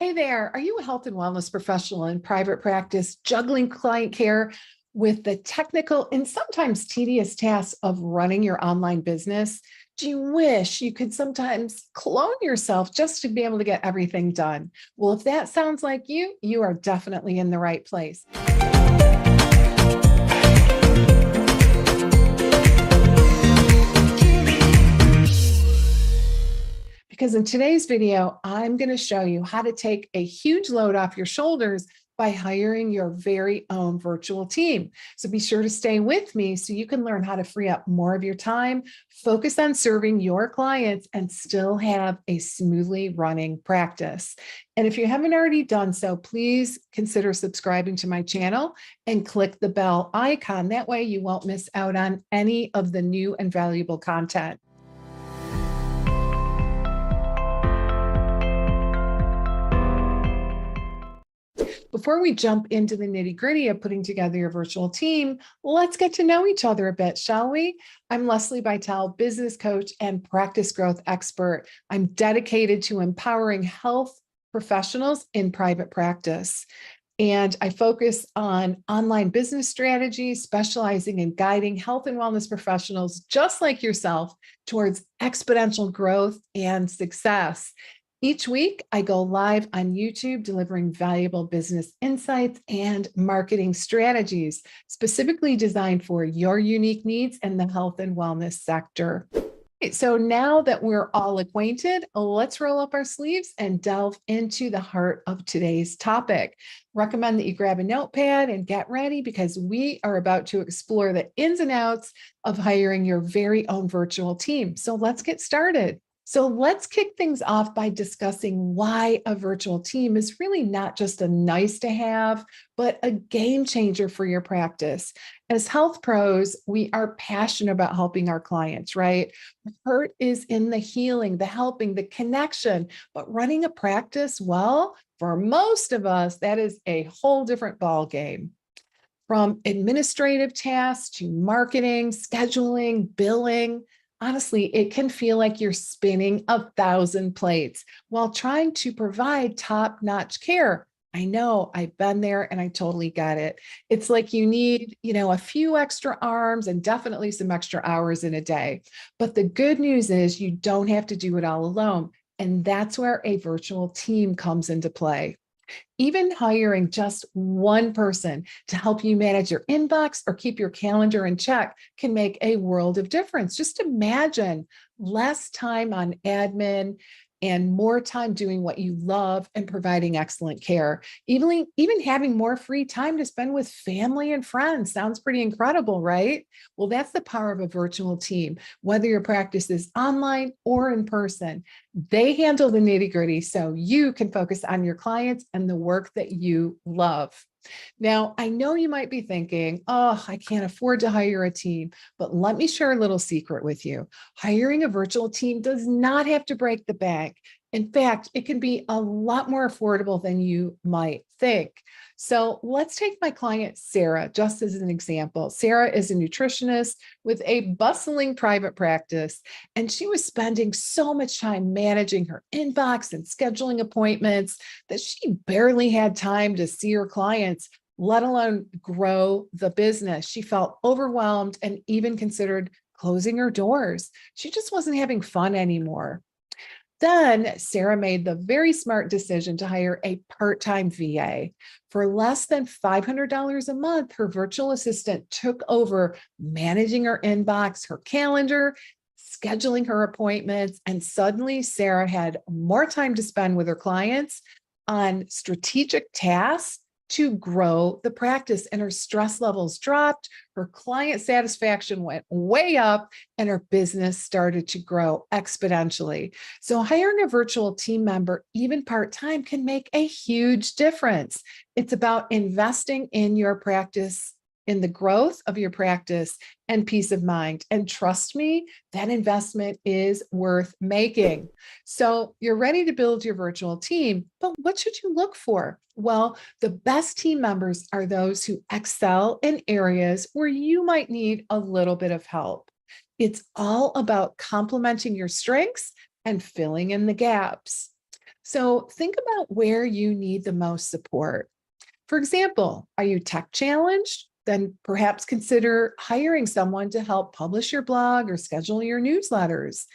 Hey there, are you a health and wellness professional in private practice, juggling client care with the technical and sometimes tedious tasks of running your online business? Do you wish you could sometimes clone yourself just to be able to get everything done? Well, if that sounds like you are definitely in the right place. Because in today's video, I'm going to show you how to take a huge load off your shoulders by hiring your very own virtual team. So be sure to stay with me so you can learn how to free up more of your time, focus on serving your clients, and still have a smoothly running practice. And if you haven't already done so, please consider subscribing to my channel and click the bell icon. That way you won't miss out on any of the new and valuable content. Before we jump into the nitty-gritty of putting together your virtual team, let's get to know each other a bit, shall we? I'm Lesli Bitel, business coach and practice growth expert. I'm dedicated to empowering health professionals in private practice. And I focus on online business strategies, specializing in guiding health and wellness professionals just like yourself towards exponential growth and success. Each week, I go live on YouTube delivering valuable business insights and marketing strategies specifically designed for your unique needs in the health and wellness sector. So now that we're all acquainted, let's roll up our sleeves and delve into the heart of today's topic. Recommend that you grab a notepad and get ready because we are about to explore the ins and outs of hiring your very own virtual team. So let's get started. So let's kick things off by discussing why a virtual team is really not just a nice to have, but a game changer for your practice. As health pros, we are passionate about helping our clients, right? The hurt is in the healing, the helping, the connection, but running a practice, well, for most of us, that is a whole different ball game. From administrative tasks to marketing, scheduling, billing, honestly, it can feel like you're spinning 1,000 plates while trying to provide top-notch care. I know, I've been there and I totally get it. It's like you need, a few extra arms and definitely some extra hours in a day. But the good news is you don't have to do it all alone. And that's where a virtual team comes into play. Even hiring just one person to help you manage your inbox or keep your calendar in check can make a world of difference. Just imagine less time on admin and more time doing what you love and providing excellent care. Even having more free time to spend with family and friends sounds pretty incredible, right? Well, that's the power of a virtual team. Whether your practice is online or in person, they handle the nitty-gritty so you can focus on your clients and the work that you love. Now, I know you might be thinking, oh, I can't afford to hire a team, but let me share a little secret with you. Hiring a virtual team does not have to break the bank. In fact, it can be a lot more affordable than you might think. So let's take my client, Sarah, just as an example. Sarah is a nutritionist with a bustling private practice, and she was spending so much time managing her inbox and scheduling appointments that she barely had time to see her clients, let alone grow the business. She felt overwhelmed and even considered closing her doors. She just wasn't having fun anymore. Then Sarah made the very smart decision to hire a part-time VA. For less than $500 a month, her virtual assistant took over managing her inbox, her calendar, scheduling her appointments, and suddenly Sarah had more time to spend with her clients on strategic tasks to grow the practice, and her stress levels dropped, her client satisfaction went way up, and her business started to grow exponentially. So hiring a virtual team member, even part-time, can make a huge difference. It's about investing in your practice, in the growth of your practice and peace of mind. And trust me, that investment is worth making. So you're ready to build your virtual team, but what should you look for? Well, the best team members are those who excel in areas where you might need a little bit of help. It's all about complementing your strengths and filling in the gaps. So think about where you need the most support. For example, are you tech challenged? Then perhaps consider hiring someone to help publish your blog or schedule your newsletters.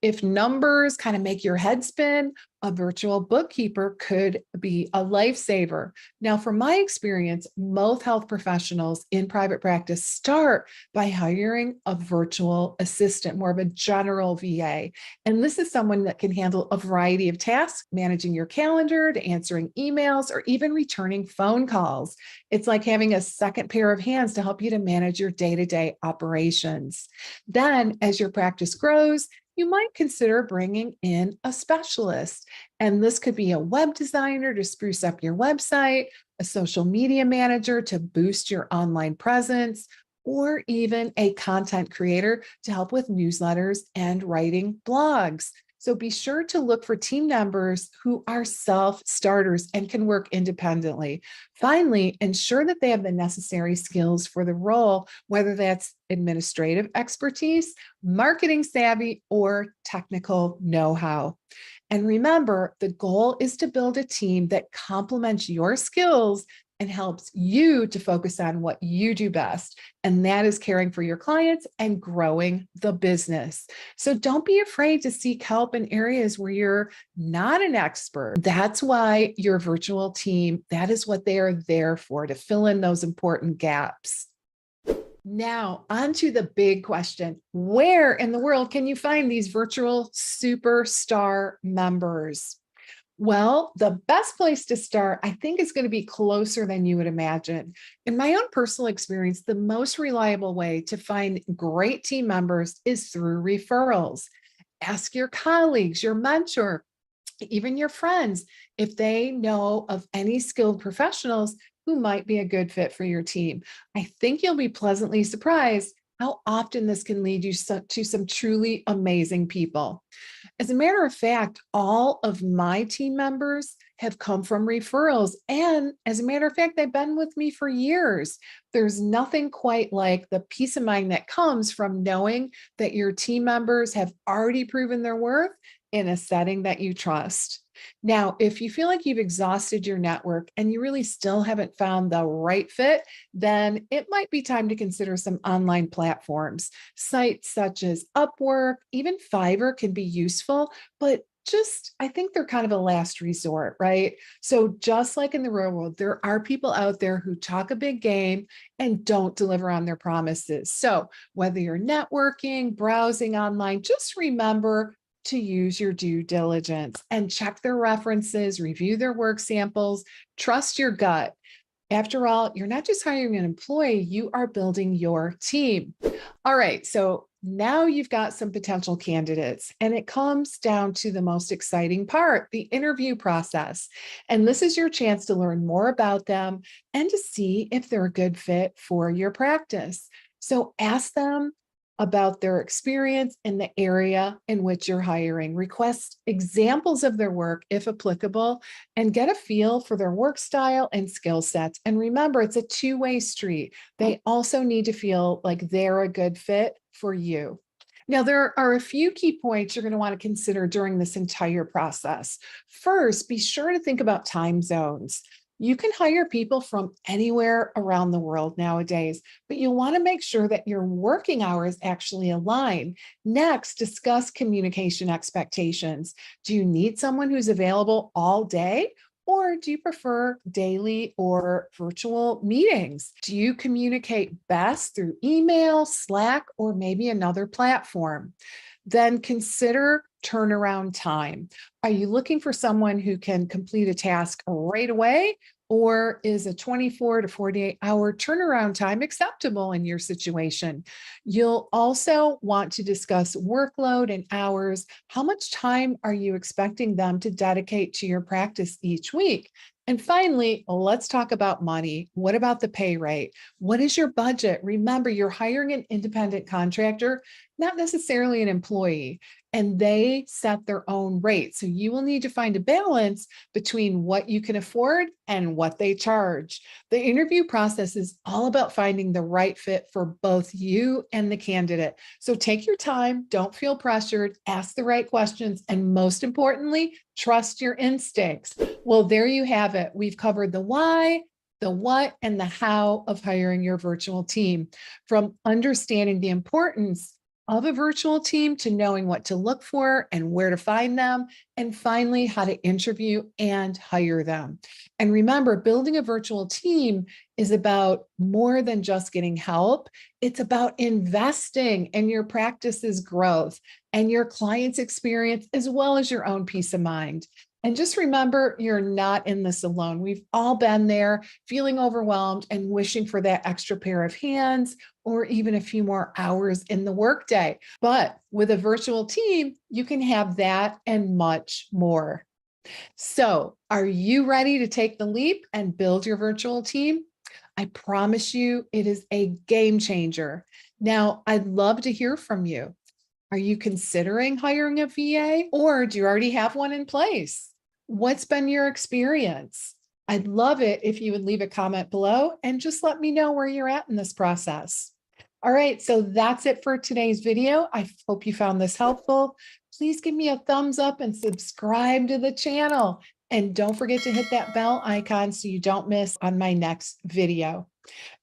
If numbers kind of make your head spin, a virtual bookkeeper could be a lifesaver. Now, from my experience, most health professionals in private practice start by hiring a virtual assistant, more of a general VA. And this is someone that can handle a variety of tasks, managing your calendar, to answering emails, or even returning phone calls. It's like having a second pair of hands to help you to manage your day-to-day operations. Then, as your practice grows, you might consider bringing in a specialist. And this could be a web designer to spruce up your website, a social media manager to boost your online presence, or even a content creator to help with newsletters and writing blogs. So be sure to look for team members who are self-starters and can work independently. Finally, ensure that they have the necessary skills for the role, whether that's administrative expertise, marketing savvy, or technical know-how. And remember, the goal is to build a team that complements your skills and helps you to focus on what you do best. And that is caring for your clients and growing the business. So don't be afraid to seek help in areas where you're not an expert. That's why your virtual team, that is what they are there for, to fill in those important gaps. Now, on to the big question. Where in the world can you find these virtual superstar members? Well, the best place to start, I think, is going to be closer than you would imagine. In my own personal experience, the most reliable way to find great team members is through referrals. Ask your colleagues, your mentor, even your friends, if they know of any skilled professionals who might be a good fit for your team. I think you'll be pleasantly surprised how often this can lead you to some truly amazing people. As a matter of fact, all of my team members have come from referrals. And as a matter of fact, they've been with me for years. There's nothing quite like the peace of mind that comes from knowing that your team members have already proven their worth in a setting that you trust. Now, if you feel like you've exhausted your network and you really still haven't found the right fit, then it might be time to consider some online platforms. Sites such as Upwork, even Fiverr can be useful, but I think they're kind of a last resort, right? So just like in the real world, there are people out there who talk a big game and don't deliver on their promises. So whether you're networking, browsing online, just remember to use your due diligence and check their references, review their work samples, trust your gut. After all, you're not just hiring an employee, you are building your team. All right, so now you've got some potential candidates, and it comes down to the most exciting part, the interview process. And this is your chance to learn more about them and to see if they're a good fit for your practice. So ask them about their experience in the area in which you're hiring. Request examples of their work if applicable, and get a feel for their work style and skill sets. And remember, it's a two-way street. They also need to feel like they're a good fit for you. Now, there are a few key points you're going to want to consider during this entire process. First, be sure to think about time zones. You can hire people from anywhere around the world nowadays, but you'll want to make sure that your working hours actually align. Next, discuss communication expectations. Do you need someone who's available all day? Or do you prefer daily or virtual meetings? Do you communicate best through email, Slack, or maybe another platform? Then consider turnaround time. Are you looking for someone who can complete a task right away? Or is a 24 to 48-hour turnaround time acceptable in your situation? You'll also want to discuss workload and hours. How much time are you expecting them to dedicate to your practice each week? And finally, let's talk about money. What about the pay rate? What is your budget? Remember, you're hiring an independent contractor, not necessarily an employee. and they set their own rate. So you will need to find a balance between what you can afford and what they charge. The interview process is all about finding the right fit for both you and the candidate. So take your time, don't feel pressured, ask the right questions, and most importantly, trust your instincts. Well, there you have it. We've covered the why, the what, and the how of hiring your virtual team, from understanding the importance of a virtual team to knowing what to look for and where to find them, and finally, how to interview and hire them. And remember, building a virtual team is about more than just getting help. It's about investing in your practice's growth and your client's experience, as well as your own peace of mind. And just remember, you're not in this alone. We've all been there, feeling overwhelmed and wishing for that extra pair of hands or even a few more hours in the workday. But with a virtual team, you can have that and much more. So, are you ready to take the leap and build your virtual team? I promise you, it is a game changer. Now, I'd love to hear from you. Are you considering hiring a VA, or do you already have one in place? What's been your experience? I'd love it if you would leave a comment below and just let me know where you're at in this process. All right, so that's it for today's video. I hope you found this helpful. Please give me a thumbs up and subscribe to the channel. And don't forget to hit that bell icon so you don't miss on my next video.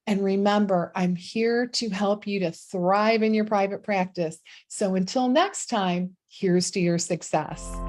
And remember, I'm here to help you to thrive in your private practice. So until next time, here's to your success.